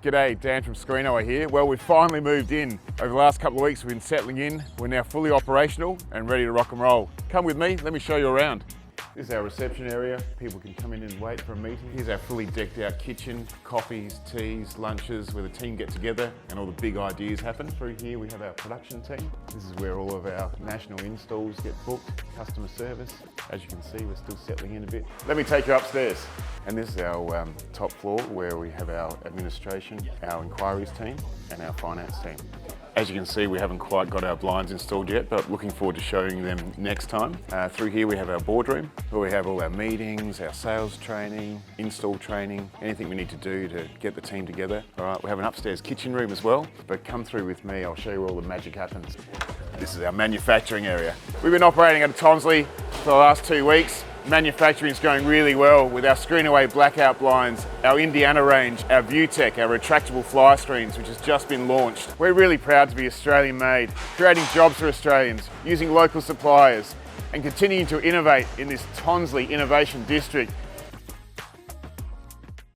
G'day, Dan from ScreenAway here. Well, we've finally moved in. Over the last couple of weeks, we've been settling in. We're now fully operational and ready to rock and roll. Come with me, let me show you around. This is our reception area. People can come in and wait for a meeting. Here's our fully decked out kitchen, coffees, teas, lunches, where the team get together and all the big ideas happen. Through here we have our production team. This is where all of our national installs get booked, customer service. As you can see, we're still settling in a bit. Let me take you upstairs. And this is our top floor where we have our administration, our inquiries team and our finance team. As you can see, we haven't quite got our blinds installed yet, but looking forward to showing them next time. Through here we have our boardroom, where we have all our meetings, our sales training, install training, anything we need to do to get the team together. All right, we have an upstairs kitchen room as well, but come through with me, I'll show you where all the magic happens. This is our manufacturing area. We've been operating at Tonsley for the last 2 weeks. Manufacturing is going really well with our ScreenAway blackout blinds, our Indiana range, our ViewTech, our retractable fly screens, which has just been launched. We're really proud to be Australian made, creating jobs for Australians, using local suppliers, and continuing to innovate in this Tonsley Innovation District